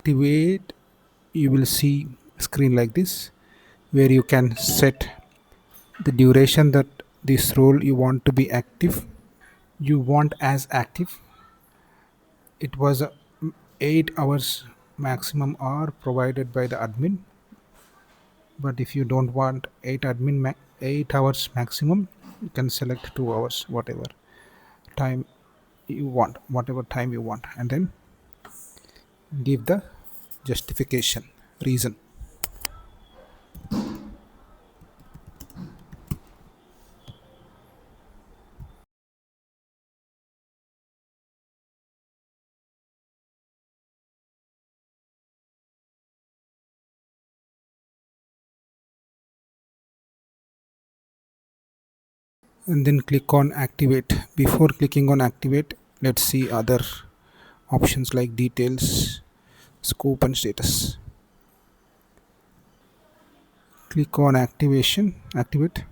Activate, you will see a screen like this where you can set the duration that this role you want to be active. You want as active. It was 8 hours maximum hour provided by the admin, but if you don't want 8 hours maximum, you can select 2 hours, whatever time you want, and then give the justification, reason. And then click on activate. Before clicking on activate, let's see other options like details, scope and status. Click on activate.